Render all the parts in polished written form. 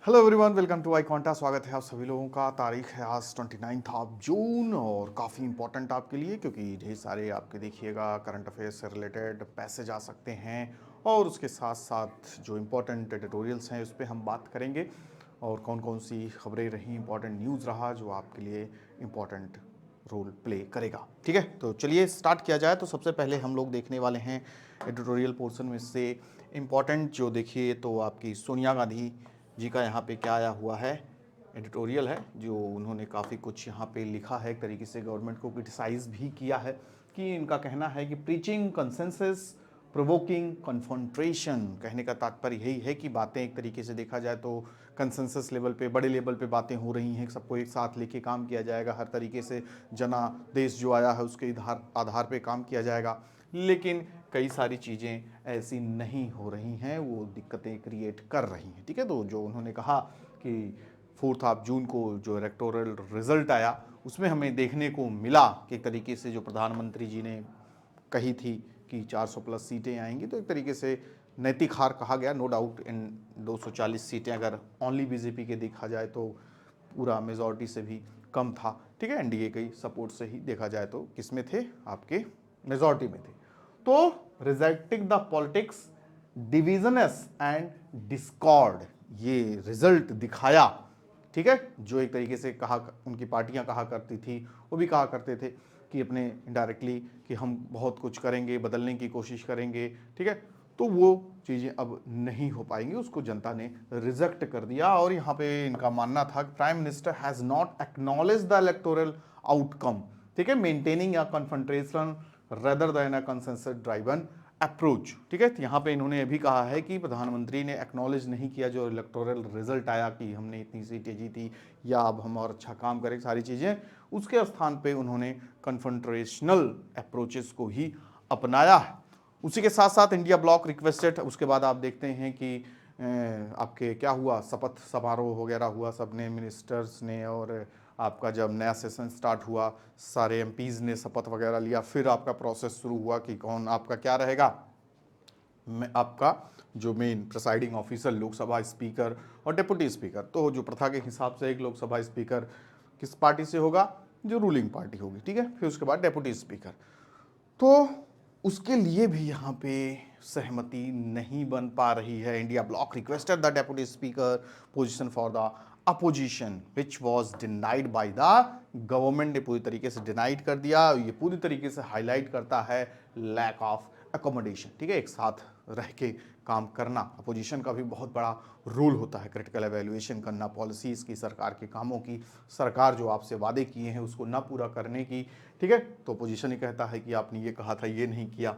Hello everyone, welcome to I कॉन्टा। स्वागत है आप सभी लोगों का। तारीख है आज 29 जून और काफ़ी इंपॉर्टेंट आपके लिए, क्योंकि ढेर सारे आपके देखिएगा करंट अफेयर्स से रिलेटेड पैसेज आ सकते हैं और उसके साथ साथ जो इम्पोर्टेंट एडिटोरियल्स हैं उस पर हम बात करेंगे और कौन कौन सी खबरें रही, इंपॉर्टेंट न्यूज़ रहा जो आपके लिए इम्पॉर्टेंट रोल प्ले करेगा। ठीक है, तो चलिए स्टार्ट किया जाए। तो सबसे पहले हम लोग देखने वाले हैं एडिटोरियल पोर्शन में से इम्पॉर्टेंट जो देखिए तो आपकी सोनिया गांधी जी का यहाँ पे क्या आया हुआ है, एडिटोरियल है जो उन्होंने काफ़ी कुछ यहाँ पे लिखा है, एक तरीके से गवर्नमेंट को क्रिटिसाइज़ भी किया है कि इनका कहना है कि प्रीचिंग कंसेंसस प्रोवोकिंग कन्फ्रंट्रेशन। कहने का तात्पर्य यही है कि बातें एक तरीके से देखा जाए तो कंसेंसस लेवल पे, बड़े लेवल पे बातें हो रही हैं, सबको एक साथ लेके काम किया जाएगा, हर तरीके से जनादेश जो आया है उसके आधार पे काम किया जाएगा, लेकिन कई सारी चीज़ें ऐसी नहीं हो रही हैं, वो दिक्कतें क्रिएट कर रही हैं। ठीक है, तो जो उन्होंने कहा कि 4 जून को जो इलेक्टोरल रिजल्ट आया उसमें हमें देखने को मिला कि एक तरीके से जो प्रधानमंत्री जी ने कही थी कि 400 प्लस सीटें आएंगी, तो एक तरीके से नैतिक हार कहा गया। नो डाउट इन 240 सीटें अगर ओनली बीजेपी के देखा जाए तो पूरा मेजॉरिटी से भी कम था। ठीक है, एनडीए की सपोर्ट से ही देखा जाए तो किसमें थे, आपके मेजॉरिटी में थे। तो rejecting the politics divisions and discord, ये रिजल्ट दिखाया। ठीक है, जो एक तरीके से कहा, उनकी पार्टियां कहा करती थी, वो भी कहा करते थे कि अपने इनडायरेक्टली कि हम बहुत कुछ करेंगे, बदलने की कोशिश करेंगे। ठीक है, तो वो चीज़ें अब नहीं हो पाएंगी, उसको जनता ने रिजेक्ट कर दिया। और यहाँ पे इनका मानना था कि prime minister has not acknowledge the electoral outcome. ठीक है, maintaining a confrontation rather than a consensus driven approach. ठीक है, तो यहाँ पे इन्होंने अभी कहा है कि प्रधानमंत्री ने एक्नॉलेज नहीं किया जो इलेक्टोरल रिजल्ट आया कि हमने इतनी सीटें जीती या अब हम और अच्छा काम करें, सारी चीज़ें, उसके स्थान पे उन्होंने कन्फ्रंट्रेशनल अप्रोचेस को ही अपनाया है। उसी के साथ साथ इंडिया ब्लॉक रिक्वेस्टेड, उसके बाद आप देखते हैं कि आपके क्या हुआ, शपथ समारोह वगैरह हुआ, सबने, मिनिस्टर्स ने, और आपका जब नया सेशन स्टार्ट हुआ सारे एमपीज़ ने शपथ वगैरह लिया, फिर आपका प्रोसेस शुरू हुआ कि कौन आपका क्या रहेगा, आपका जो main presiding officer, Lok Sabha speaker और डिप्टी स्पीकर। तो जो प्रथा के हिसाब से एक लोकसभा स्पीकर किस पार्टी से होगा, जो रूलिंग पार्टी होगी। ठीक है, फिर उसके बाद डिप्टी स्पीकर, तो उसके लिए भी यहाँ पे सहमति नहीं बन पा रही है। India block requested the deputy speaker position for the opposition which was denied by the government ने पूरी तरीके से डिनाइड कर दिया। ये पूरी तरीके से हाईलाइट करता है लैक ऑफ अकोमोडेशन। ठीक है, एक साथ रह के काम करना, अपोजिशन का भी बहुत बड़ा रोल होता है, क्रिटिकल एवेल्युएशन करना पॉलिसीज़ की, सरकार के कामों की, सरकार जो आपसे वादे किए हैं उसको ना पूरा करने की। ठीक है, तो अपोजिशन ही कहता है कि आपने ये कहा था, ये नहीं किया,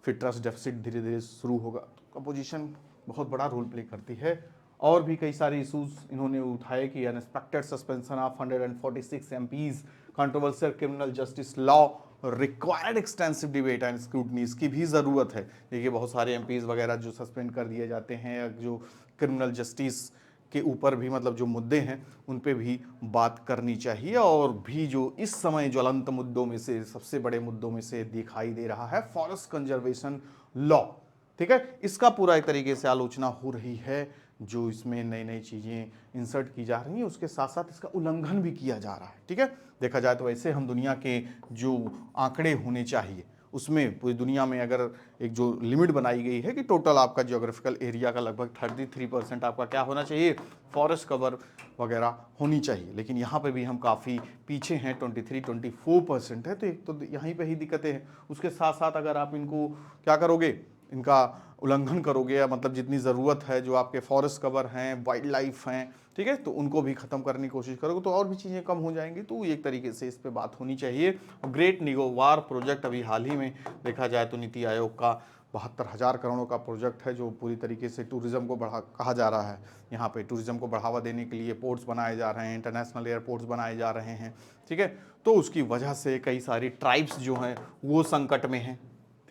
फिर ट्रस्ट डेफिसिट धीरे धीरे शुरू होगा। तो अपोजिशन बहुत बड़ा रोल प्ले करती है। और भी कई सारे इशूज इन्होंने उठाए कि unexpected suspension of 146 MPs, controversial criminal justice law required extensive debate and scrutiny, इसकी भी ज़रूरत है। देखिए बहुत सारे एमपीज वगैरह जो सस्पेंड कर दिए जाते हैं, जो क्रिमिनल जस्टिस के ऊपर भी मतलब जो मुद्दे हैं उन पे भी बात करनी चाहिए। और भी जो इस समय ज्वलंत मुद्दों में से, सबसे बड़े मुद्दों में से दिखाई दे रहा है फॉरेस्ट कंजर्वेशन लॉ। ठीक है, इसका पूरा एक तरीके से आलोचना हो रही है, जो इसमें नई नई चीज़ें इंसर्ट की जा रही हैं, उसके साथ साथ इसका उल्लंघन भी किया जा रहा है। ठीक है, देखा जाए तो ऐसे हम दुनिया के जो आंकड़े होने चाहिए उसमें पूरी दुनिया में अगर एक जो लिमिट बनाई गई है कि टोटल आपका जियोग्राफिकल एरिया का लगभग 33% आपका क्या होना चाहिए, फॉरेस्ट कवर वगैरह होनी चाहिए, लेकिन यहाँ पे भी हम काफ़ी पीछे हैं, 23-24% है। तो एक तो यहीं पे ही दिक्कतें हैं। उसके साथ साथ अगर आप इनको क्या करोगे, इनका उल्लंघन करोगे, या मतलब जितनी ज़रूरत है, जो आपके फॉरेस्ट कवर हैं, वाइल्ड लाइफ हैं, ठीक है, तो उनको भी ख़त्म करने की कोशिश करोगे तो और भी चीज़ें कम हो जाएंगी। तो एक तरीके से इस पे बात होनी चाहिए। ग्रेट निकोबार प्रोजेक्ट अभी हाल ही में देखा जाए तो नीति आयोग का 72,000 करोड़ का प्रोजेक्ट है, जो पूरी तरीके से टूरिज़्म को कहा जा रहा है। यहाँ पे टूरिज़्म को बढ़ावा देने के लिए पोर्ट्स बनाए जा रहे हैं, इंटरनेशनल एयरपोर्ट्स बनाए जा रहे हैं। ठीक है, तो उसकी वजह से कई सारी ट्राइब्स जो हैं वो संकट में हैं।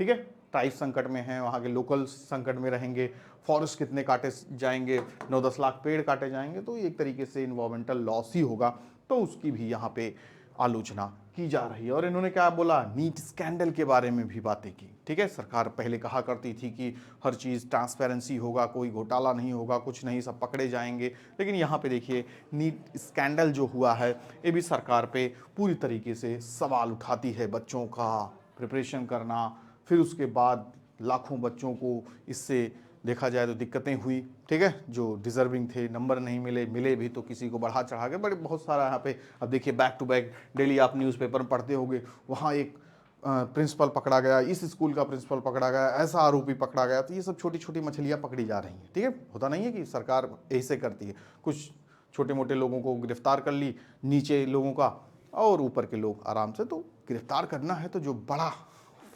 ठीक है, ट्राइब संकट में हैं, वहाँ के लोकल संकट में रहेंगे, फॉरेस्ट कितने काटे जाएंगे, 9-10 लाख पेड़ काटे जाएंगे, तो एक तरीके से इन्वायरमेंटल लॉस ही होगा। तो उसकी भी यहाँ पे आलोचना की जा रही है। और इन्होंने क्या बोला, नीट स्कैंडल के बारे में भी बातें की। ठीक है, सरकार पहले कहा करती थी कि हर चीज़ ट्रांसपेरेंसी होगा, कोई घोटाला नहीं होगा, कुछ नहीं, सब पकड़े जाएंगे। लेकिन यहाँ पे देखिए नीट स्कैंडल जो हुआ है ये भी सरकार पे पूरी तरीके से सवाल उठाती है। बच्चों का प्रिपरेशन करना, फिर उसके बाद लाखों बच्चों को इससे देखा जाए तो दिक्कतें हुई। ठीक है, जो डिजर्विंग थे नंबर नहीं मिले, मिले भी तो किसी को बढ़ा चढ़ा के, बड़े बहुत सारा यहाँ पे। अब देखिए बैक टू बैक डेली आप न्यूज़पेपर में पढ़ते होंगे, वहाँ एक प्रिंसिपल पकड़ा गया, इस स्कूल का प्रिंसिपल पकड़ा गया, ऐसा आरोपी पकड़ा गया। तो ये सब छोटी छोटी मछलियाँ पकड़ी जा रही हैं। ठीक है, होता नहीं है कि सरकार ऐसे करती है, कुछ छोटे मोटे लोगों को गिरफ्तार कर ली, नीचे लोगों का, और ऊपर के लोग आराम से। तो गिरफ्तार करना है तो जो बड़ा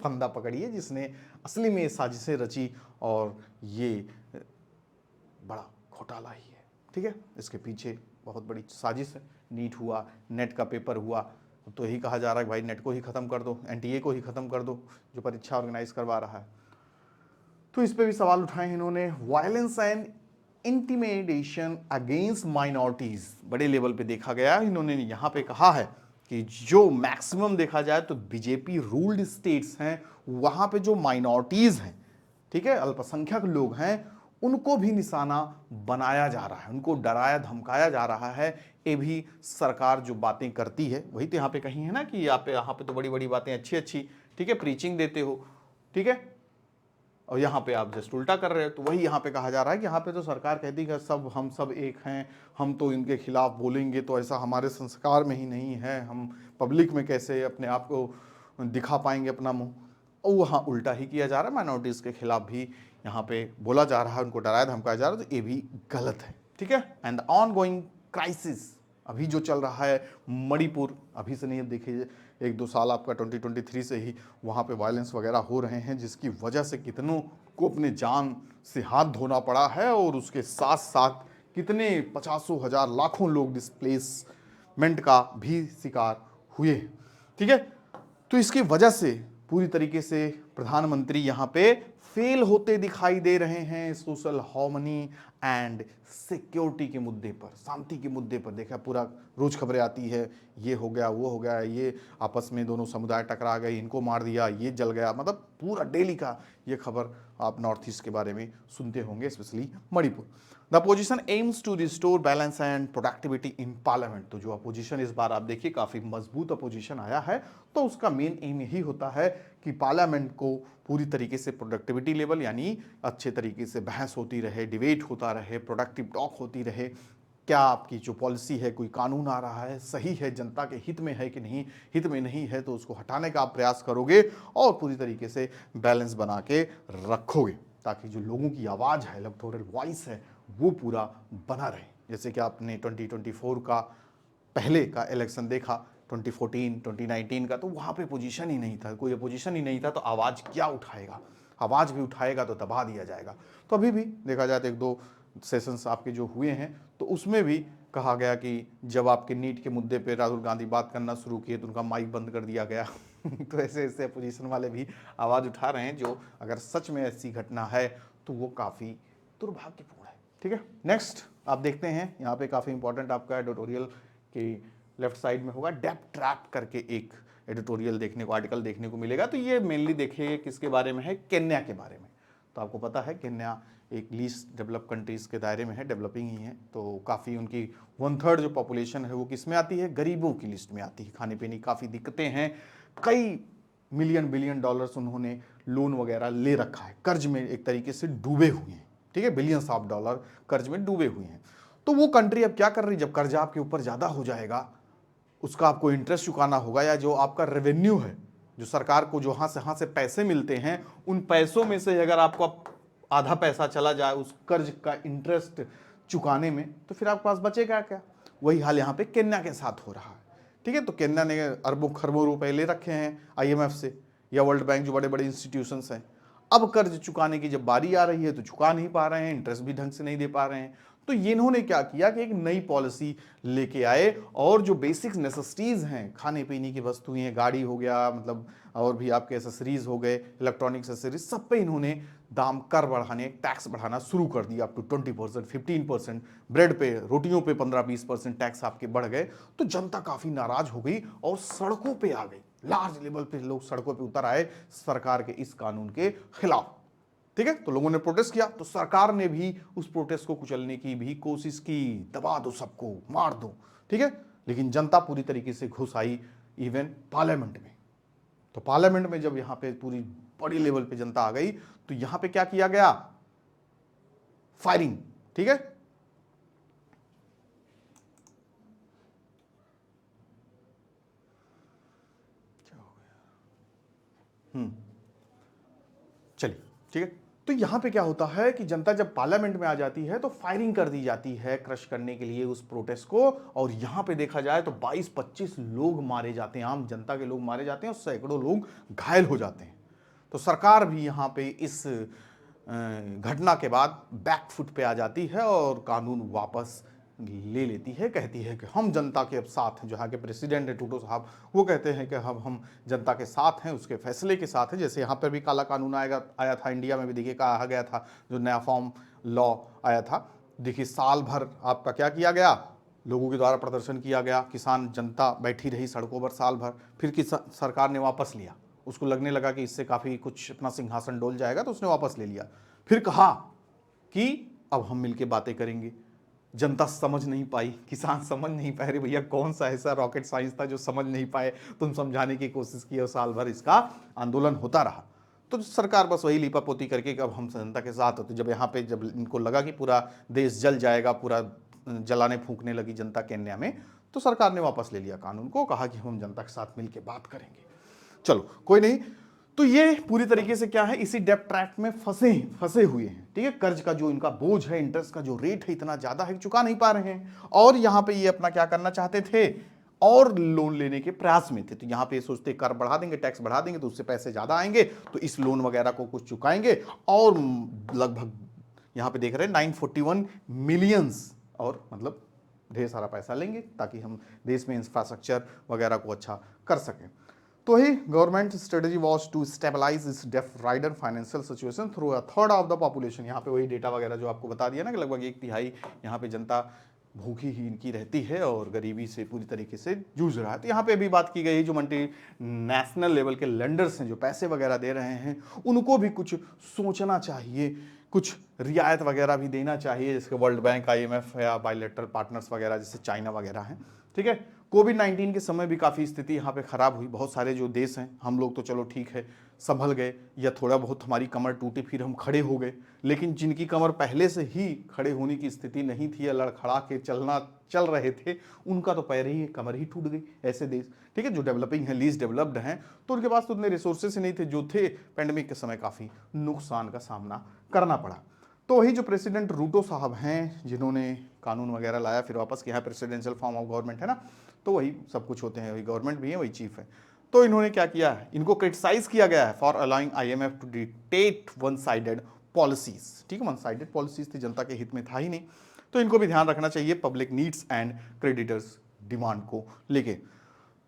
फंदा पकड़िए जिसने असली में साजिशें रची, और ये बड़ा घोटाला ही है। ठीक है, इसके पीछे बहुत बड़ी साजिश है। नीट हुआ, नेट का पेपर हुआ, तो यही कहा जा रहा है कि भाई नेट को ही ख़त्म कर दो, एनटीए को ही ख़त्म कर दो जो परीक्षा ऑर्गेनाइज करवा रहा है। तो इस पे भी सवाल उठाए इन्होंने। Violence and intimidation against minorities बड़े लेवल पे देखा गया। इन्होंने यहाँ पे कहा है कि जो मैक्सिमम देखा जाए तो बीजेपी रूल्ड स्टेट्स हैं, वहाँ पे जो माइनॉरिटीज़ हैं, ठीक है, अल्पसंख्यक लोग हैं, उनको भी निशाना बनाया जा रहा है, उनको डराया धमकाया जा रहा है। ये भी सरकार जो बातें करती है वही तो यहाँ पे कही है ना कि यहाँ पे तो बड़ी बड़ी बातें अच्छी अच्छी, ठीक है, प्रीचिंग देते हो, ठीक है, और यहाँ पे आप जस्ट उल्टा कर रहे हो। तो वही यहाँ पे कहा जा रहा है कि यहाँ पे तो सरकार कहती है सब हम सब एक हैं, हम तो इनके खिलाफ बोलेंगे तो ऐसा हमारे संस्कार में ही नहीं है, हम पब्लिक में कैसे अपने आप को दिखा पाएंगे अपना मुंह। और वहाँ उल्टा ही किया जा रहा है, माइनॉरिटीज़ के खिलाफ भी यहाँ पे बोला जा रहा है, उनको डराया धमकाया जा रहा है। तो ये भी गलत है। ठीक है, and the on going crisis अभी जो चल रहा है मणिपुर, अभी से नहीं, अब देखिए 1-2 साल आपका 2023 से ही वहाँ पे वायलेंस वगैरह हो रहे हैं, जिसकी वजह से कितनों को अपने जान से हाथ धोना पड़ा है, और उसके साथ साथ कितने पचासों हजार लाखों लोग डिस्प्लेसमेंट का भी शिकार हुए। ठीक है, तो इसकी वजह से पूरी तरीके से प्रधानमंत्री यहाँ पे फेल होते दिखाई दे रहे हैं सोशल हार्मनी एंड सिक्योरिटी के मुद्दे पर, शांति के मुद्दे पर। देखा पूरा रोज खबरें आती है, ये हो गया, वो हो गया, ये आपस में दोनों समुदाय टकरा गए, इनको मार दिया, ये जल गया, मतलब पूरा डेली का ये खबर आप नॉर्थ ईस्ट के बारे में सुनते होंगे, specially Manipur. The opposition aims to restore balance and productivity in parliament. तो जो अपोजिशन इस बार आप देखिए काफ़ी मजबूत अपोजिशन आया है, तो उसका मेन एम यही होता है कि पार्लियामेंट को पूरी तरीके से प्रोडक्टिविटी लेवल, यानी अच्छे तरीके से बहस होती रहे, डिबेट होता रहे, प्रोडक्टिव टॉक होती रहे, क्या आपकी जो पॉलिसी है, कोई कानून आ रहा है, सही है, जनता के हित में है कि नहीं, हित में नहीं है तो उसको हटाने का आप प्रयास करोगे, और पूरी तरीके से बैलेंस बना के रखोगे, ताकि जो लोगों की आवाज़ है, इलेक्टोरल वॉइस है, वो पूरा बना रहे। जैसे कि आपने 2024 का पहले का इलेक्शन देखा, 2014, 2019 का, तो वहाँ पे पोजीशन ही नहीं था, कोई अपोजिशन ही नहीं था, तो आवाज़ क्या उठाएगा, आवाज़ भी उठाएगा तो दबा दिया जाएगा। तो अभी भी देखा जाए तो 1-2 सेशंस आपके जो हुए हैं, तो उसमें भी कहा गया कि जब आपके नीट के मुद्दे पे राहुल गांधी बात करना शुरू किए तो उनका माइक बंद कर दिया गया। तो ऐसे ऐसे अपोजिशन वाले भी आवाज़ उठा रहे हैं, जो अगर सच में ऐसी घटना है तो वो काफ़ी दुर्भाग्यपूर्ण है। ठीक है, नेक्स्ट आप देखते हैं यहाँ पे काफ़ी इंपॉर्टेंट आपका एडिटोरियल के लेफ्ट साइड में होगा, डेप्थ ट्रैप करके एक एडिटोरियल देखने को, आर्टिकल देखने को मिलेगा। तो ये मेनली देखिए किसके बारे में है, केन्या के बारे में। तो आपको पता है केन्या एक लीस्ट डेवलप कंट्रीज़ के दायरे में है, डेवलपिंग ही है, तो काफ़ी उनकी 1/3 जो पॉपुलेशन है वो किस में आती है, गरीबों की लिस्ट में आती है। खाने पीने की काफ़ी दिक्कतें हैं, कई मिलियन बिलियन डॉलर्स उन्होंने लोन वगैरह ले रखा है, कर्ज में एक तरीके से डूबे हुए हैं। ठीक है, बिलियंस ऑफ डॉलर कर्ज में डूबे हुए हैं। तो वो कंट्री अब क्या कर रही है, जब कर्जा आपके ऊपर ज़्यादा हो जाएगा, उसका आपको इंटरेस्ट चुकाना होगा, या जो आपका रेवेन्यू है, जो सरकार को जो यहाँ से पैसे मिलते हैं, उन पैसों में से अगर आपको आधा पैसा चला जाए उस कर्ज का इंटरेस्ट चुकाने में, तो फिर आपके पास बचेगा क्या। वही हाल यहाँ पे केन्या के साथ हो रहा है। ठीक है, तो केन्या ने अरबों खरबों रुपए ले रखे हैं IMF से या वर्ल्ड बैंक, जो बड़े बड़े इंस्टीट्यूशंस हैं। अब कर्ज चुकाने की जब बारी आ रही है तो चुका नहीं पा रहे हैं, इंटरेस्ट भी ढंग से नहीं दे पा रहे हैं। तो ये इन्होंने क्या किया कि एक नई पॉलिसी लेके आए और जो बेसिक नेसेसिटीज हैं, खाने पीने की वस्तुएं, गाड़ी हो गया, मतलब और भी आपके एसेसरीज हो गए, इलेक्ट्रॉनिक एसेसरीज, सब पे इन्होंने दाम कर बढ़ाने, टैक्स बढ़ाना शुरू कर दिया अप टू 20%, 15%। ब्रेड पे, रोटियों पे 15-20% टैक्स आपके बढ़ गए। तो जनता काफी नाराज हो गई और सड़कों पे आ गई, लार्ज लेवल पे लोग सड़कों पे उतर आए सरकार के इस कानून के खिलाफ। ठीक है, तो लोगों ने प्रोटेस्ट किया, तो सरकार ने भी उस प्रोटेस्ट को कुचलने की भी कोशिश की, दबा दो सबको, मार दो। ठीक है, लेकिन जनता पूरी तरीके से घुस आई इवन पार्लियामेंट में। तो पार्लियामेंट में जब यहां पे पूरी बड़ी लेवल पे जनता आ गई तो यहां पे क्या किया गया, फायरिंग। ठीक है, क्या हो गया, चलिए ठीक है। तो यहां पे क्या होता है कि जनता जब पार्लियामेंट में आ जाती है तो फायरिंग कर दी जाती है क्रश करने के लिए उस प्रोटेस्ट को। और यहां पे देखा जाए तो 22-25 लोग मारे जाते हैं, आम जनता के लोग मारे जाते हैं और सैकड़ों लोग घायल हो जाते हैं। तो सरकार भी यहां पे इस घटना के बाद बैकफुट पे आ जाती है और कानून वापस ले लेती है, कहती है कि हम जनता के अब साथ हैं। जहाँ के प्रेसिडेंट है टूटो साहब, वो कहते हैं कि हम जनता के साथ हैं, उसके फैसले के साथ हैं। जैसे यहाँ पर भी काला कानून आया था, इंडिया में भी देखिए कहा गया था, जो नया फॉर्म लॉ आया था। देखिए साल भर आपका क्या किया गया, लोगों के द्वारा प्रदर्शन किया गया, किसान जनता बैठी रही सड़कों पर साल भर, फिर सरकार ने वापस लिया। उसको लगने लगा कि इससे काफ़ी कुछ अपना सिंहासन डोल जाएगा, तो उसने वापस ले लिया। फिर कहा कि अब हम मिलके बातें करेंगे। जनता समझ नहीं पाई, किसान समझ नहीं पाए, भैया कौन सा ऐसा रॉकेट साइंस था जो समझ नहीं पाए, तुम समझाने की कोशिश की और साल भर इसका आंदोलन होता रहा। तो सरकार बस वही लीपापोती करके अब हम जनता के साथ होते। जब यहाँ पे जब इनको लगा कि पूरा देश जल जाएगा, पूरा जलाने फूकने लगी जनता केन्या में, तो सरकार ने वापस ले लिया कानून को, कहा कि हम जनता के साथ मिलकर बात करेंगे। चलो कोई नहीं। तो ये पूरी तरीके से क्या है, इसी डेब्ट ट्रैप में फंसे फंसे हुए हैं। ठीक है, कर्ज का जो इनका बोझ है, इंटरेस्ट का जो रेट है इतना ज्यादा है, चुका नहीं पा रहे हैं। और यहां पे ये अपना क्या करना चाहते थे, और लोन लेने के प्रयास में थे। तो यहां पे सोचते कर बढ़ा देंगे, टैक्स बढ़ा देंगे तो उससे पैसे ज्यादा आएंगे, तो इस लोन वगैरह को कुछ चुकाएंगे। और लगभग यहां पे देख रहे हैं 941 मिलियंस, और मतलब ढेर सारा पैसा लेंगे ताकि हम देश में इंफ्रास्ट्रक्चर वगैरह को अच्छा कर सकें। तो ही government strategy was to stabilise this deaf rider financial situation through a third of the population. यहाँ पे वही डेटा वगैरह जो आपको बता दिया ना कि लगभग 1/3 यहाँ पे जनता भूखी ही इनकी रहती है और गरीबी से पूरी तरीके से जूझ रहा है। तो यहाँ पे भी बात की गई, जो मल्टी नेशनल लेवल के लेंडर्स हैं जो पैसे वगैरह दे रहे हैं, उनको भी कुछ सोचना चाहिए, कुछ रियायत वगैरह भी देना चाहिए, जैसे वर्ल्ड बैंक, IMF या बायलैटरल पार्टनर्स वगैरह जैसे चाइना वगैरह हैं। ठीक है, कोविड-19 के समय भी काफ़ी स्थिति यहाँ पे खराब हुई। बहुत सारे जो देश हैं, हम लोग तो चलो ठीक है संभल गए, या थोड़ा बहुत हमारी कमर टूटी फिर हम खड़े हो गए, लेकिन जिनकी कमर पहले से ही खड़े होने की स्थिति नहीं थी या लड़खड़ा के चल रहे थे, उनका तो पैर ही कमर ही टूट गई। ऐसे देश, ठीक है, जो डेवलपिंग है, लीस्ट डेवलप्ड हैं, तो उनके पास तो उतने रिसोर्सेस नहीं थे, जो थे पेंडेमिक के समय काफ़ी नुकसान का सामना करना पड़ा। तो वही जो प्रेसिडेंट रूटो साहब हैं, जिन्होंने कानून वगैरह लाया, फिर वापस किया, प्रेसिडेंशियल फॉर्म ऑफ गवर्नमेंट है ना, तो वही सब कुछ होते हैं, वही गवर्नमेंट भी है, वही चीफ है। तो इन्होंने क्या किया है, इनको क्रिटिसाइज किया गया है for allowing IMF to dictate one sided policies. ठीक है, वन साइडेड पॉलिसीज थी, जनता के हित में था ही नहीं। तो इनको भी ध्यान रखना चाहिए public needs and creditors demand को लेके।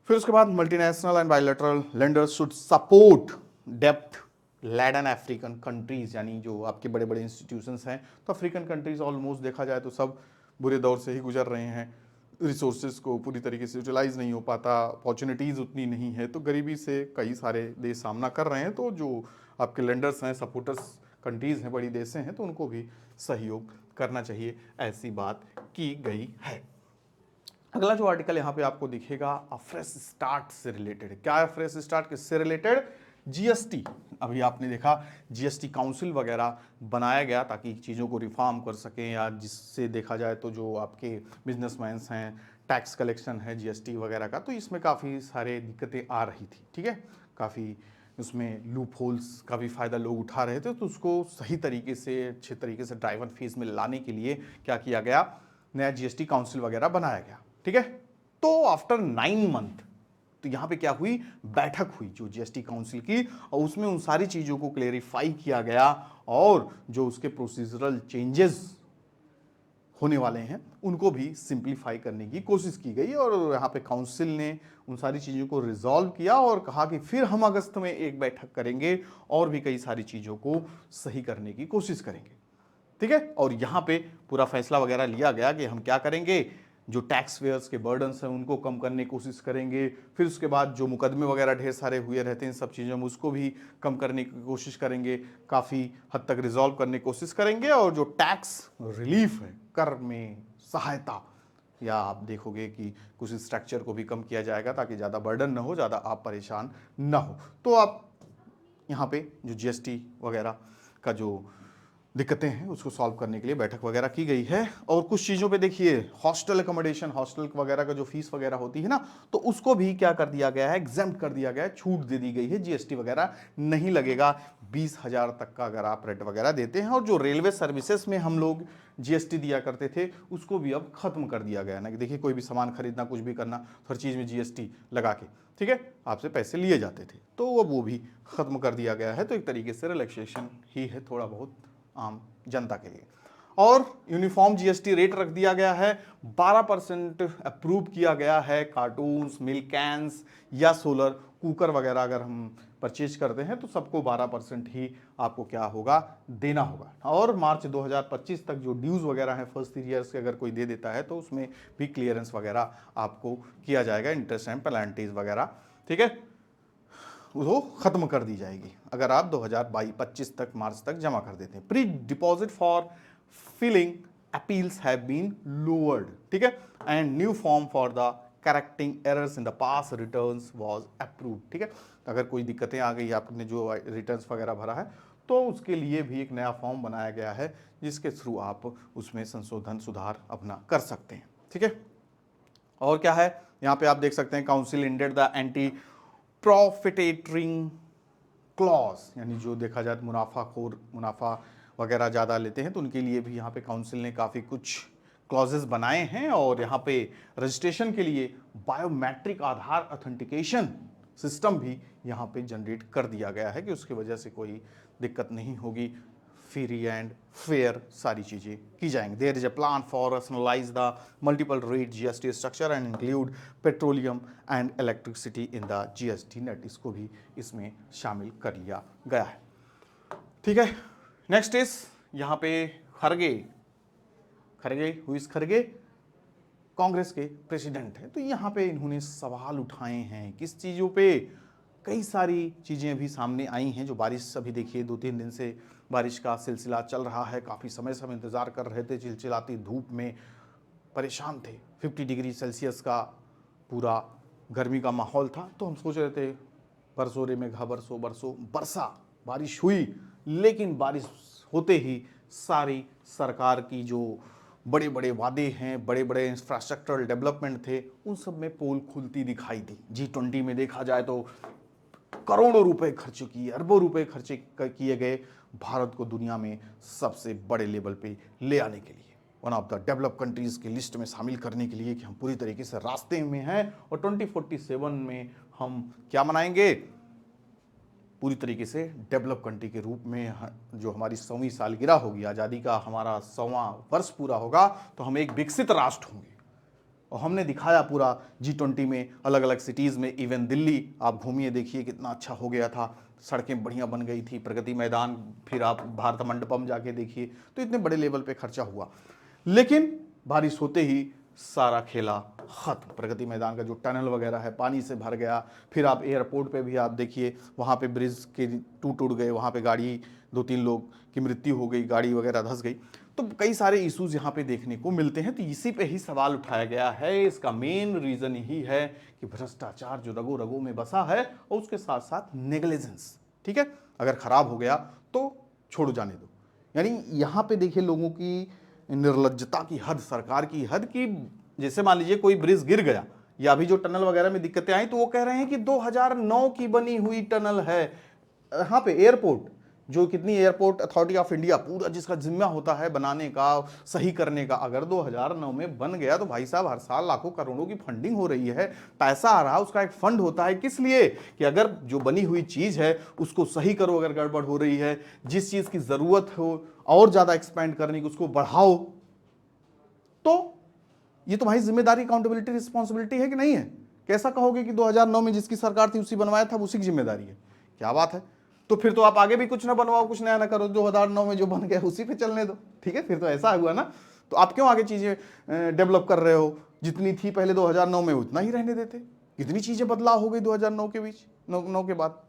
फिर उसके बाद multinational and bilateral lenders should support डेप्ट लैडन अफ्रीकन कंट्रीज, यानी जो आपके बड़े बड़े इंस्टीट्यूशंस हैं। तो अफ्रीकन कंट्रीज ऑलमोस्ट देखा जाए तो सब बुरे दौर से ही गुजर रहे हैं, रिसोर्सेज को पूरी तरीके से यूटिलाइज नहीं हो पाता, अपॉर्चुनिटीज़ उतनी नहीं है, तो गरीबी से कई सारे देश सामना कर रहे हैं। तो जो आपके लेंडर्स हैं, सपोर्टर्स कंट्रीज़ हैं, बड़ी देशें हैं, तो उनको भी सहयोग करना चाहिए, ऐसी बात की गई है। अगला जो आर्टिकल यहाँ पे आपको दिखेगा, फ्रेश स्टार्ट से रिलेटेड है। क्या है फ्रेश स्टार्ट, किससे रिलेटेड, GST। अभी आपने देखा GST काउंसिल वगैरह बनाया गया ताकि चीज़ों को रिफॉर्म कर सकें, या जिससे देखा जाए तो जो आपके बिजनेसमैन्स हैं, टैक्स कलेक्शन है GST वगैरह का, तो इसमें काफ़ी सारे दिक्कतें आ रही थी। ठीक है, काफ़ी उसमें लूप होल्स का भी फ़ायदा लोग उठा रहे थे। तो उसको सही तरीके से, अच्छे तरीके से ड्राइवर फीस में लाने के लिए क्या किया गया, नया GST काउंसिल वगैरह बनाया गया। ठीक है, तो आफ्टर 9 मंथ, तो यहाँ पे क्या हुई, बैठक हुई जो जीएसटी काउंसिल की, और उसमें उन सारी चीज़ों को क्लेरिफाई किया गया और जो उसके प्रोसीजरल चेंजेस होने वाले हैं उनको भी सिंप्लीफाई करने की कोशिश की गई। और यहाँ पे काउंसिल ने उन सारी चीज़ों को रिजॉल्व किया और कहा कि फिर हम अगस्त में एक बैठक करेंगे और भी कई सारी चीज़ों को सही करने की कोशिश करेंगे। ठीक है, और यहाँ पे पूरा फैसला वगैरह लिया गया कि हम क्या करेंगे, जो टैक्स पेयर्स के बर्डन्स हैं उनको कम करने की कोशिश करेंगे, फिर उसके बाद जो मुकदमे वगैरह ढेर सारे हुए रहते हैं सब चीज़ों में उसको भी कम करने की कोशिश करेंगे, काफ़ी हद तक रिजॉल्व करने की कोशिश करेंगे। और जो टैक्स रिलीफ है, कर में सहायता, या आप देखोगे कि कुछ स्ट्रक्चर को भी कम किया जाएगा ताकि ज़्यादा बर्डन ना हो, ज़्यादा आप परेशान ना हो। तो आप यहाँ पे जो जीएसटी वगैरह का जो दिक्कतें हैं उसको सॉल्व करने के लिए बैठक वगैरह की गई है। और कुछ चीज़ों पे देखिए, हॉस्टल एकोमोडेशन, हॉस्टल वगैरह का जो फीस वगैरह होती है ना, तो उसको भी क्या कर दिया गया है, एग्जेम्प्ट कर दिया गया है, छूट दे दी गई है, जीएसटी वगैरह नहीं लगेगा। 20,000 तक का अगर आप रेंट वगैरह देते हैं। और जो रेलवे सर्विसेज में हम लोग जीएसटी दिया करते थे उसको भी अब खत्म कर दिया गया है ना, कि देखिए कोई भी सामान खरीदना, कुछ भी करना, हर चीज़ में जीएसटी लगा के, ठीक है, आपसे पैसे लिए जाते थे, तो अब वो भी खत्म कर दिया गया है। तो एक तरीके से रिलैक्सेशन ही है थोड़ा बहुत आम जनता के लिए। और यूनिफॉर्म जीएसटी रेट रख दिया गया है, 12% अप्रूव किया गया है। कार्टून्स, मिल्क कैंस या सोलर कुकर वगैरह अगर हम परचेज करते हैं तो सबको 12% ही आपको क्या होगा, देना होगा। और मार्च 2025 तक जो ड्यूज वगैरह है फर्स्ट 3 ईयर्स के अगर कोई दे देता है तो उसमें भी क्लियरेंस वगैरह आपको किया जाएगा, इंटरेस्ट एंड पेनल्टीज वगैरह, ठीक है, वो खत्म कर दी जाएगी अगर आप 2022-25 तक मार्च तक जमा कर देते हैं। Pre deposit for filing appeals have been lowered, ठीक है, and new form for the correcting errors in the past returns was approved, ठीक है। अगर कोई दिक्कतें आ गई, आपने जो रिटर्न्स वगैरह भरा है तो उसके लिए भी एक नया फॉर्म बनाया गया है जिसके थ्रू आप उसमें संशोधन सुधार अपना कर सकते हैं, ठीक है। और क्या है यहाँ पे आप देख सकते हैं, council indeed the anti profiteering clause, यानी जो देखा जाए तो मुनाफाखोर मुनाफा वगैरह ज़्यादा लेते हैं तो उनके लिए भी यहाँ पे काउंसिल ने काफ़ी कुछ क्लॉजेस बनाए हैं। और यहाँ पे रजिस्ट्रेशन के लिए बायोमेट्रिक आधार ऑथेंटिकेशन सिस्टम भी यहाँ पे जनरेट कर दिया गया है कि उसकी वजह से कोई दिक्कत नहीं होगी, फ्री एंड फेयर सारी चीज़ें की जाएंगी। There is a plan for rationalise the multiple rate GST structure and include petroleum and electricity in the GST net, इसको भी इसमें शामिल कर लिया गया है, ठीक है। नेक्स्ट इज यहाँ पे खरगे, हुई खरगे कांग्रेस के प्रेसिडेंट हैं, तो यहाँ पे इन्होंने सवाल उठाए हैं किस चीज़ों पे, कई सारी चीज़ें अभी सामने आई हैं। जो बारिश अभी देखिए 2-3 दिन से बारिश का सिलसिला चल रहा है, काफ़ी समय से हम इंतज़ार कर रहे थे, चिलचिलाती धूप में परेशान थे, 50 डिग्री सेल्सियस का पूरा गर्मी का माहौल था। तो हम सोच रहे थे बरसों रे मेघा बरसों बरसों बरसा, बारिश हुई, लेकिन बारिश होते ही सारी सरकार की जो बड़े बड़े वादे हैं, बड़े बड़े इंफ्रास्ट्रक्चरल डेवलपमेंट थे, उन सब में पोल खुलती दिखाई दी। G20 में देखा जाए तो करोड़ों रुपए खर्च किए, अरबों रुपए खर्च किए गए भारत को दुनिया में सबसे बड़े लेवल पे ले आने के लिए, one of the develop countries की लिस्ट में शामिल करने के लिए कि हम पूरी तरीके से रास्ते में हैं। और 2047 में हम क्या मनाएंगे, पूरी तरीके से डेवलप कंट्री के रूप में, जो हमारी 100वीं सालगिरह होगी, आज़ादी का हमारा 100वां वर्ष पूरा होगा, तो हम एक विकसित राष्ट्र होंगे। और हमने दिखाया पूरा G20 में, अलग अलग सिटीज़ में, इवन दिल्ली आप घूमिए देखिए कितना अच्छा हो गया था, सड़कें बढ़िया बन गई थी, प्रगति मैदान, फिर आप भारत मंडपम जाके देखिए, तो इतने बड़े लेवल पे खर्चा हुआ। लेकिन बारिश होते ही सारा खेला खत्म। प्रगति मैदान का जो टनल वगैरह है पानी से भर गया, फिर आप एयरपोर्ट पे भी आप देखिए वहाँ पे ब्रिज के टूट गए, वहाँ पे गाड़ी 2-3 लोग की मृत्यु हो गई, गाड़ी वगैरह धंस गई। तो कई सारे इश्यूज यहाँ पे देखने को मिलते हैं। तो इसी पे ही सवाल उठाया गया है। इसका मेन रीज़न यही है कि भ्रष्टाचार जो रगों रगों में बसा है, और उसके साथ साथ नेग्लिजेंस, ठीक है, अगर खराब हो गया तो छोड़ जाने दो। यानी यहाँ पे देखिए लोगों की निर्लज्जता की हद, सरकार की हद की, जैसे मान लीजिए कोई ब्रिज गिर गया या अभी जो टनल वगैरह में दिक्कतें आई, तो वो कह रहे हैं कि 2009 की बनी हुई टनल है। यहाँ पे एयरपोर्ट जो कितनी एयरपोर्ट अथॉरिटी ऑफ इंडिया पूरा जिसका जिम्मा होता है बनाने का, सही करने का, अगर 2009 में बन गया तो भाई साहब हर साल लाखों करोड़ों की फंडिंग हो रही है, पैसा आ रहा है, उसका एक फंड होता है। किस लिए? कि अगर जो बनी हुई चीज है उसको सही करो, अगर गड़बड़ हो रही है, जिस चीज की जरूरत हो और ज्यादा एक्सपेंड करने की उसको बढ़ाओ। तो ये तुम्हारी जिम्मेदारी, अकाउंटेबिलिटी, रिस्पॉन्सिबिलिटी है कि नहीं है? कैसा कहोगे कि 2009 में जिसकी सरकार थी उसी बनवाया था, उसी की जिम्मेदारी है? क्या बात है। तो फिर तो आप आगे भी कुछ ना बनवाओ, कुछ नया ना करो, 2009 में जो बन गया उसी पे चलने दो। ठीक है, फिर तो ऐसा हुआ ना। तो आप क्यों आगे चीजें डेवलप कर रहे हो? जितनी थी पहले 2009 में उतना ही रहने देते। कितनी चीजें बदलाव हो गई 2009 के बीच, 9 के बाद।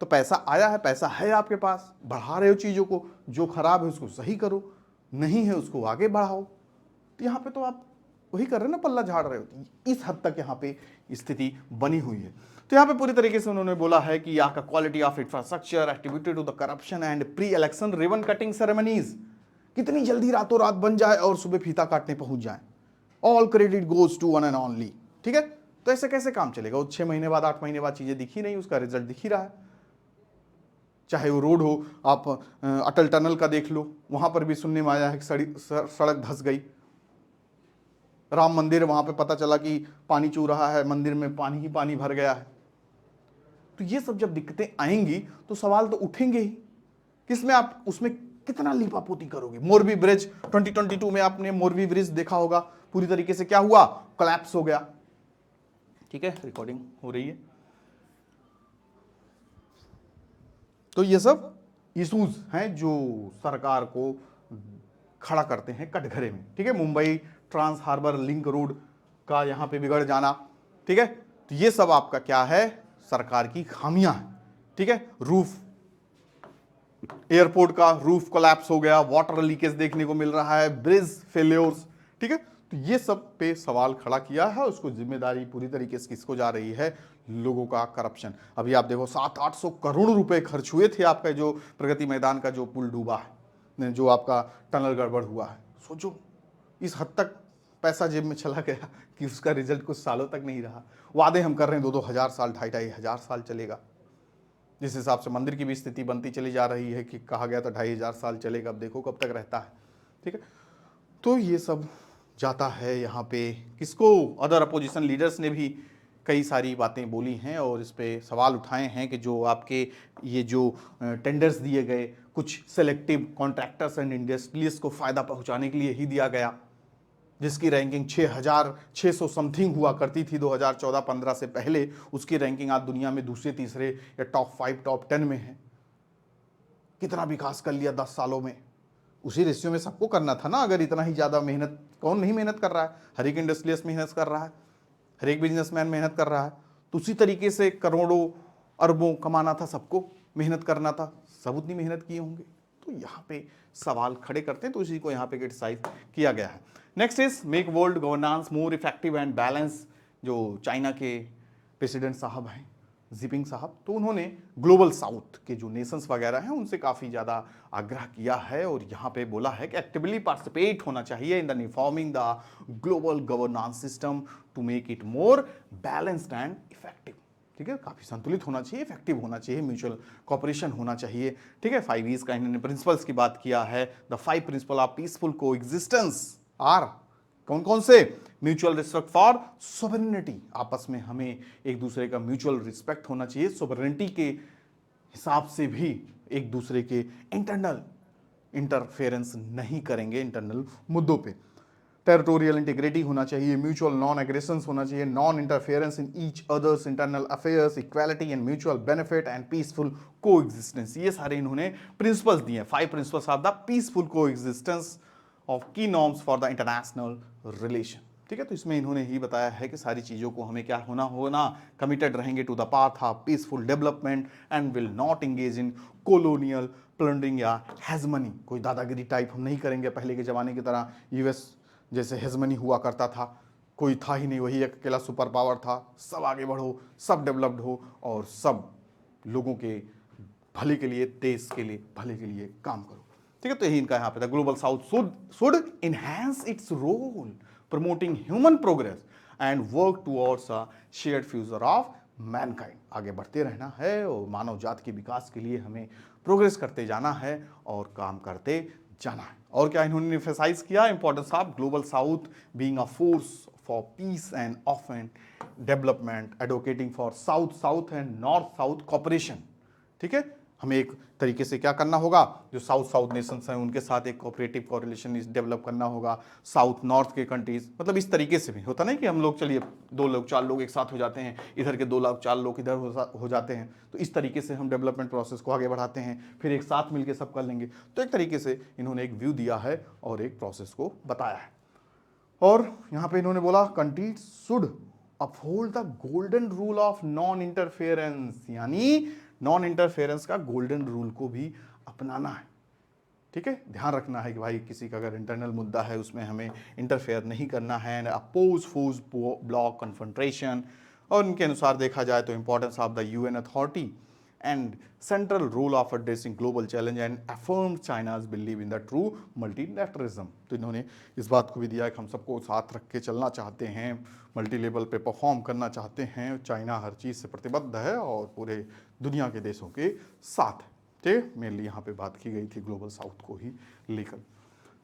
तो पैसा आया है, पैसा है आपके पास, बढ़ा रहे हो चीजों को, जो खराब है उसको सही करो, नहीं है उसको आगे बढ़ाओ। तो यहाँ पे तो आप वही कर रहे हो ना, पल्ला झाड़ रहे हो। इस हद तक यहाँ पे स्थिति बनी हुई है। तो यहाँ पे पूरी तरीके से उन्होंने बोला है कि यहाँ का quality of infrastructure, activity to the corruption and pre election ribbon cutting ceremonies, कितनी जल्दी रातों रात बन जाए और सुबह फीता काटने पहुंच जाए। All credit goes to one and only. ठीक है, तो ऐसे कैसे काम चलेगा? वो 6 महीने बाद, 8 महीने बाद चीजें दिखी नहीं, उसका रिजल्ट दिख ही रहा है। चाहे वो रोड हो, आप अटल टनल का देख लो, वहां पर भी सुनने में आया है कि सड़क धंस गई। राम मंदिर, वहां पे पता चला कि पानी चू रहा है, मंदिर में पानी ही पानी भर गया है। तो ये सब जब दिक्कतें आएंगी तो सवाल तो उठेंगे ही। किसमें आप उसमें कितना लीपापोती करोगे? मोरबी ब्रिज 2022 में आपने मोरबी ब्रिज देखा होगा, पूरी तरीके से क्या हुआ? कोलैप्स हो गया। ठीक है, रिकॉर्डिंग हो रही है। तो ये सब इश्यूज हैं जो सरकार को खड़ा करते हैं कटघरे में। ठीक है, Mumbai trans harbour link road का यहाँ पे बिगड़ जाना। ठीक है, तो ये सब आपका क्या है? सरकार की खामियां हैं। ठीक है, रूफ, एयरपोर्ट का रूफ कोलैप्स हो गया, वाटर लीकेज देखने को मिल रहा है, ब्रिज फेल्योर्स। ठीक है, तो ये सब पे सवाल खड़ा किया है। उसको जिम्मेदारी पूरी तरीके से किसको जा रही है? लोगों का करप्शन। अभी आप देखो 700-800 करोड़ रुपए खर्च हुए थे आपका जो प्रगति मैदान का जो पुल डूबा है, जो आपका टनल गड़बड़ हुआ है। सोचो इस हद तक पैसा जेब में चला गया कि उसका रिजल्ट कुछ सालों तक नहीं रहा। वादे हम कर रहे हैं 2-2 हजार साल, 2,500 साल चलेगा। जिस हिसाब से मंदिर की भी स्थिति बनती चली जा रही है कि कहा गया था 2,500 साल चलेगा, अब देखो कब तक रहता है। ठीक है, तो ये सब जाता है यहाँ पे किसको? अदर अपोजिशन लीडर्स ने भी कई सारी बातें बोली हैं और इस पे सवाल उठाए हैं कि जो आपके ये जो टेंडर्स दिए गए, कुछ सेलेक्टिव कॉन्ट्रैक्टर्स एंड इंडस्ट्रियलिस्ट को फ़ायदा पहुंचाने के लिए ही दिया गया, जिसकी रैंकिंग 6,600 समथिंग हुआ करती थी 2014-15 से पहले। उसकी रैंकिंग आज दुनिया में दूसरे, तीसरे या टॉप 5, टॉप 10 में है। कितना विकास कर लिया 10 सालों में। उसी रेशियो में सबको करना था ना। अगर इतना ही ज़्यादा मेहनत, कौन नहीं मेहनत कर रहा है? हर एक इंडस्ट्रियलिस्ट मेहनत कर रहा है, हर एक बिजनेसमैन मेहनत कर रहा है। तो उसी तरीके से करोड़ों अरबों कमाना था, सबको मेहनत करना था, सब उतनी मेहनत किए होंगे। तो यहाँ पे सवाल खड़े करते हैं, तो इसी को यहाँ पे क्रिटिसाइज किया गया है। Next is make world governance more effective and balance. जो चाइना के प्रेसिडेंट साहब हैं, जिपिंग साहब, तो उन्होंने ग्लोबल साउथ के जो नेशंस वगैरह हैं उनसे काफ़ी ज़्यादा आग्रह किया है और यहाँ पे बोला है कि एक्टिवली पार्टिसिपेट होना चाहिए in the reforming the global governance system to make it more balanced and effective. ठीक है, काफ़ी संतुलित होना चाहिए, इफेक्टिव होना चाहिए, म्यूचुअल कॉपरेशन होना चाहिए। ठीक है, 5 E's का इन्होंने प्रिंसिपल्स की बात किया है। द 5 प्रिंसिपल ऑफ पीसफुल को एग्जिस्टेंस आर कौन कौन से? म्यूचुअल रिस्पेक्ट फॉर सोवरेनिटी, आपस में हमें एक दूसरे का म्यूचुअल रिस्पेक्ट होना चाहिए। सोवरेनिटी के हिसाब से भी एक दूसरे के इंटरनल इंटरफेरेंस नहीं करेंगे इंटरनल मुद्दों पे। टेरिटोरियल इंटीग्रिटी होना चाहिए, म्यूचुअल नॉन एग्रेशन होना चाहिए, non interference in each others internal affairs, equality and mutual benefit and peaceful को एग्जिस्टेंस। ये सारे इन्होंने प्रिंसिपल्स दिए हैं, 5 प्रिंसिपल्स ऑफ द पीसफुल को एग्जिस्टेंस ऑफ की norms for the international relation. ठीक है, तो इसमें इन्होंने ही बताया है कि सारी चीज़ों को हमें क्या होना कमिटेड रहेंगे to the path of peaceful development and will not engage in colonial plundering या हेजमनी। कोई दादागिरी टाइप हम नहीं करेंगे पहले के ज़माने की तरह। यूएस जैसे हेजमनी हुआ करता था, कोई था ही नहीं, वही एक अकेला सुपर पावर था। सब आगे बढ़ो, सब डेवलप्ड हो और सब लोगों के भले के लिए, देश के लिए भले के लिए काम करो। ठीक है, तो यही इनका यहाँ पे था। Global south should enhance its role promoting human progress and work towards a shared future of mankind, आगे बढ़ते रहना है और मानव जाति के विकास के लिए हमें प्रोग्रेस करते जाना है और काम करते जाना है। और क्या इन्होंने एम्फेसाइज किया, importance of global south being a force for peace and often development, advocating for south south and north south cooperation. ठीक है, हमें एक तरीके से क्या करना होगा, जो साउथ साउथ नेशंस हैं उनके साथ एक कोऑपरेटिव कोरिलेशन डेवलप करना होगा, साउथ नॉर्थ के कंट्रीज, मतलब इस तरीके से भी होता नहीं कि हम लोग चलिए 2 लोग 4 लोग एक साथ हो जाते हैं, इधर के 2 लोग 4 लोग इधर हो जाते हैं, तो इस तरीके से हम डेवलपमेंट प्रोसेस को आगे बढ़ाते हैं, फिर एक साथ मिलकर सब कर लेंगे। तो एक तरीके से इन्होंने एक व्यू दिया है और एक प्रोसेस को बताया है। और यहाँ पे इन्होंने बोला countries should uphold the golden rule of non interference, यानी नॉन इंटरफेरेंस का गोल्डन रूल को भी अपनाना है। ठीक है, ध्यान रखना है कि भाई किसी का अगर इंटरनल मुद्दा है उसमें हमें इंटरफेयर नहीं करना है, अपोज फोर्स ब्लॉक कन्फ्रंट्रेशन। और इनके अनुसार देखा जाए तो importance of the UN authority and central role of addressing global challenge and affirm China's believe in the true multilateralism. तो इन्होंने इस बात को भी दिया कि हम सबको साथ रख के चलना चाहते हैं, मल्टी लेवल पे परफॉर्म करना चाहते हैं, चाइना हर चीज़ से प्रतिबद्ध है और पूरे दुनिया के देशों के साथ है। ठीक, मेनली यहाँ पे बात की गई थी ग्लोबल साउथ को ही लेकर।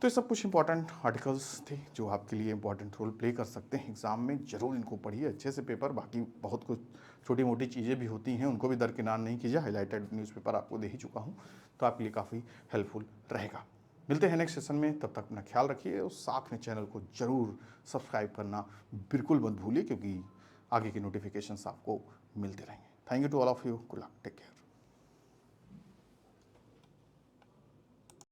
तो ये सब कुछ इंपॉर्टेंट आर्टिकल्स थे जो आपके लिए इंपॉर्टेंट रोल प्ले कर सकते हैं एग्जाम में। जरूर इनको पढ़िए अच्छे से पेपर, बाकी बहुत कुछ छोटी मोटी चीज़ें भी होती हैं उनको भी दरकिनार नहीं कीजिए, हाईलाइटेड न्यूज़पेपर आपको दे ही चुका हूँ, तो आपके लिए काफ़ी हेल्पफुल रहेगा। मिलते हैं नेक्स्ट सेशन में, तब तक अपना ख्याल रखिए और साथ में चैनल को जरूर सब्सक्राइब करना बिल्कुल मत भूलिए, क्योंकि आगे की नोटिफिकेशंस आपको मिलते रहेंगे। Thank you to all of you, good luck, take care.